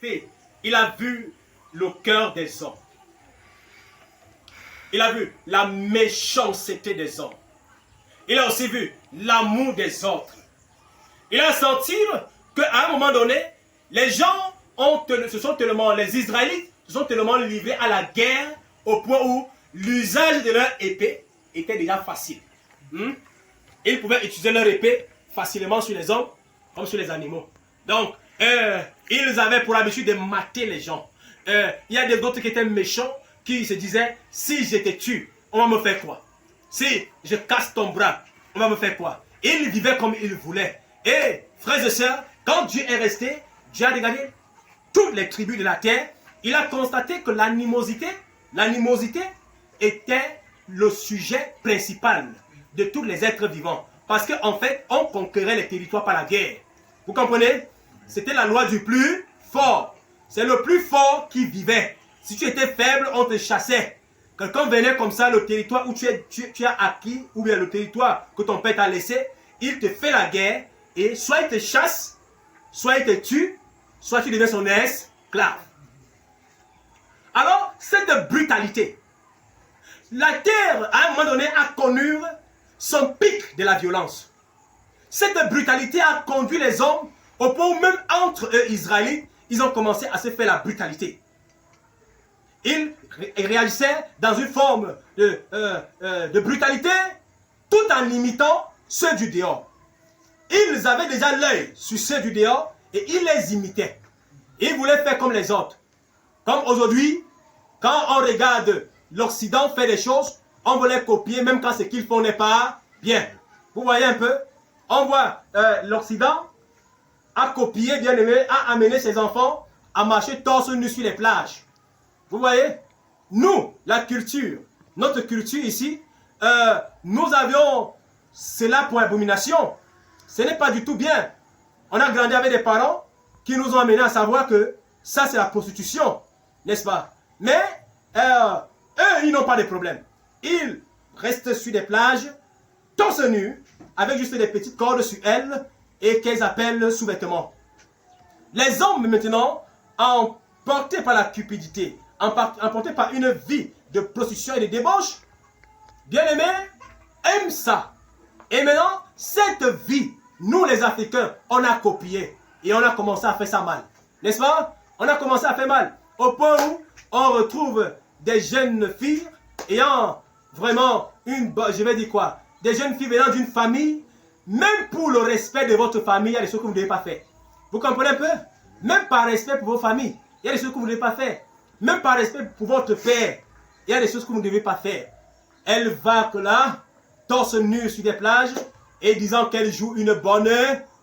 Il a vu le cœur des hommes. Il a vu la méchanceté des hommes. Il a aussi vu l'amour des autres. Il a senti qu'à un moment donné, les gens les Israélites se sont tellement livrés à la guerre au point où l'usage de leur épée était déjà facile. Ils pouvaient utiliser leur épée facilement sur les hommes comme sur les animaux. Donc, ils avaient pour habitude de mater les gens. Il y a d'autres qui étaient méchants, qui se disaient, si je te tue, on va me faire quoi? Si je casse ton bras, on va me faire quoi? Ils vivaient comme ils voulaient. Et, frères et sœurs, quand Dieu est resté, Dieu a regardé toutes les tribus de la terre, il a constaté que l'animosité était le sujet principal de tous les êtres vivants. Parce qu'en fait, on conquérait les territoires par la guerre. Vous comprenez? C'était la loi du plus fort. C'est le plus fort qui vivait. Si tu étais faible, on te chassait. Quelqu'un venait comme ça, le territoire où tu as acquis, ou bien le territoire que ton père t'a laissé, il te fait la guerre, et soit il te chasse, soit il te tue, soit tu deviens son esclave. Alors, cette brutalité, la terre, à un moment donné, a connu son pic de la violence. Cette brutalité a conduit les hommes au point où même entre eux, Israélites, ils ont commencé à se faire la brutalité. Ils réagissaient dans une forme de brutalité tout en imitant ceux du dehors. Ils avaient déjà l'œil sur ceux du dehors et ils les imitaient. Ils voulaient faire comme les autres. Comme aujourd'hui, quand on regarde l'Occident faire des choses, on veut les copier même quand ce qu'ils font n'est pas bien. Vous voyez un peu? On voit l'Occident a copié, bien aimé, a amené ses enfants à marcher torse nu sur les plages. Vous voyez? Nous, la culture, notre culture ici, nous avions cela pour abomination. Ce n'est pas du tout bien. On a grandi avec des parents qui nous ont amenés à savoir que ça c'est la prostitution, n'est-ce pas? Mais eux, ils n'ont pas de problème. Ils restent sur des plages, torse nu, avec juste des petites cordes sur elles et qu'ils appellent sous-vêtements. Les hommes maintenant, emportés par la cupidité, emportés par une vie de prostitution et de débauche, bien aimés, aiment ça. Et maintenant, cette vie, nous les Africains, on a copié et on a commencé à faire ça mal. N'est-ce pas? On a commencé à faire mal. Au point où on retrouve des jeunes filles ayant vraiment je vais dire quoi? Des jeunes filles venant d'une famille, même pour le respect de votre famille, il y a des choses que vous ne devez pas faire. Vous comprenez un peu? Même par respect pour vos familles, il y a des choses que vous ne devez pas faire. Même par respect pour votre père, il y a des choses que vous ne devez pas faire. Elle va que là, torse nu sur des plages, et disant qu'elle joue une bonne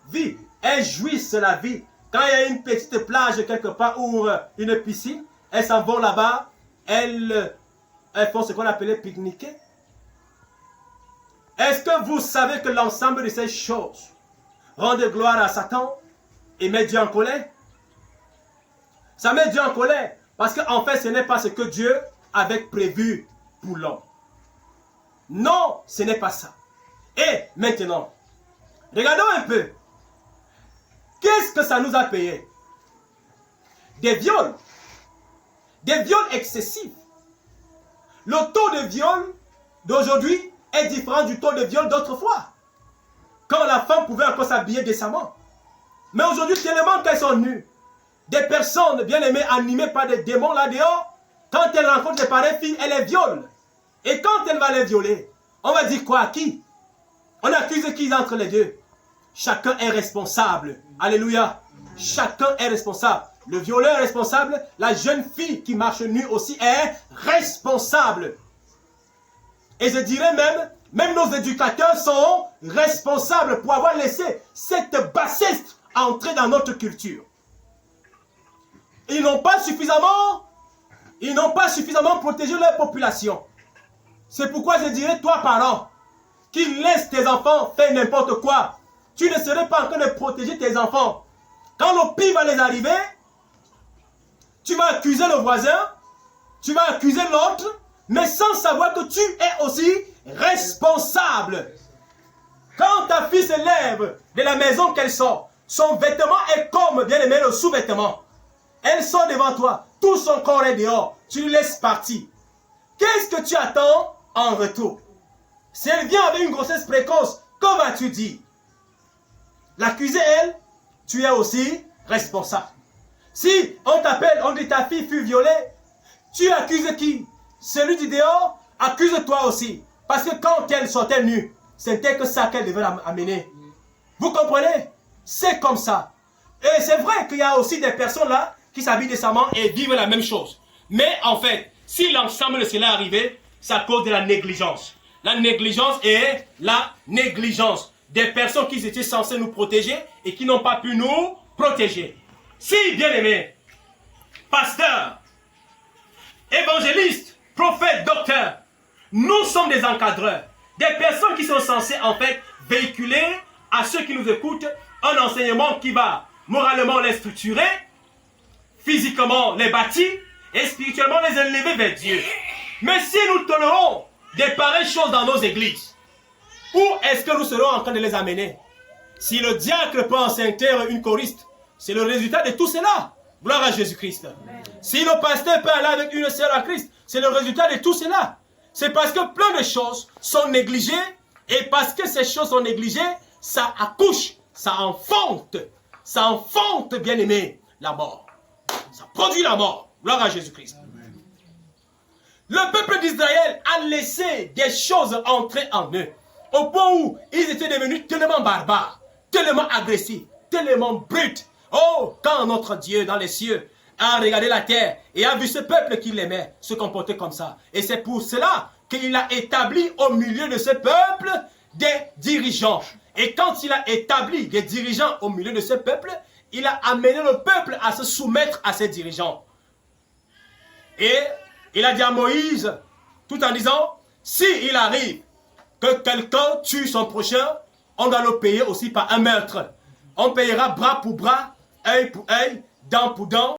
vie. Elle jouisse la vie. Quand il y a une petite plage quelque part ou une piscine, elles s'en vont là-bas, elles font ce qu'on appelait pique-niquer. Est-ce que vous savez que l'ensemble de ces choses rendent gloire à Satan et met Dieu en colère? Ça met Dieu en colère parce qu'en fait ce n'est pas ce que Dieu avait prévu pour l'homme. Non, ce n'est pas ça. Et maintenant, regardons un peu. Qu'est-ce que ça nous a payé? Des viols. Des viols excessifs. Le taux de viol d'aujourd'hui est différent du taux de viol d'autrefois. Quand la femme pouvait encore s'habiller décemment. Mais aujourd'hui, tellement qu'elles sont nues. Des personnes bien aimées, animées par des démons là dehors, quand elles rencontrent des pareilles filles, elles les violent. Et quand elle va les violer, on va dire quoi à qui? On accuse qui entre les deux? Chacun est responsable. Alléluia. Chacun est responsable. Le violeur est responsable. La jeune fille qui marche nue aussi est responsable. Et je dirais même nos éducateurs sont responsables pour avoir laissé cette bassesse entrer dans notre culture. Ils n'ont pas suffisamment protégé leur population. C'est pourquoi je dirais, toi parent, qui laisse tes enfants faire n'importe quoi, tu ne serais pas en train de protéger tes enfants. Quand le pire va les arriver, tu vas accuser le voisin, tu vas accuser l'autre, mais sans savoir que tu es aussi responsable. Quand ta fille se lève de la maison qu'elle sort, son vêtement est comme, bien aimé, le sous-vêtement. Elle sort devant toi. Tout son corps est dehors. Tu lui laisses partir. Qu'est-ce que tu attends en retour? Si elle vient avec une grossesse précoce, que vas-tu dire? L'accuser, elle, tu es aussi responsable. Si on t'appelle, on dit ta fille fut violée, tu accuses qui? Celui du dehors, accuse-toi aussi. Parce que quand elle sortait nue, c'était que ça qu'elle devait amener. Vous comprenez? C'est comme ça. Et c'est vrai qu'il y a aussi des personnes là qui s'habillent décemment et vivent la même chose. Mais en fait, si l'ensemble de cela est arrivé, c'est à cause de la négligence. La négligence est la négligence des personnes qui étaient censées nous protéger et qui n'ont pas pu nous protéger. Si, bien aimés, pasteurs, évangélistes, prophètes, docteurs, nous sommes des encadreurs, des personnes qui sont censées en fait véhiculer à ceux qui nous écoutent un enseignement qui va moralement les structurer, physiquement les bâtir et spirituellement les élever vers Dieu. Mais si nous tolérons des pareilles choses dans nos églises, où est-ce que nous serons en train de les amener? Si le diacre peut enseigner une choriste, c'est le résultat de tout cela. Gloire à Jésus-Christ. Si le pasteur peut aller avec une sœur en Christ, c'est le résultat de tout cela. C'est parce que plein de choses sont négligées, et parce que ces choses sont négligées, ça accouche, ça enfante, bien aimé, la mort. Ça produit la mort. Gloire à Jésus-Christ. Le peuple d'Israël a laissé des choses entrer en eux, au point où ils étaient devenus tellement barbares, tellement agressifs, tellement bruts. Oh, quand notre Dieu dans les cieux a regardé la terre et a vu ce peuple qu'il aimait se comporter comme ça. Et c'est pour cela qu'il a établi au milieu de ce peuple des dirigeants. Et quand il a établi des dirigeants au milieu de ce peuple, il a amené le peuple à se soumettre à ces dirigeants. Et il a dit à Moïse, tout en disant, s'il arrive que quelqu'un tue son prochain, on doit le payer aussi par un meurtre. On payera bras pour bras, œil pour œil, dent pour dent.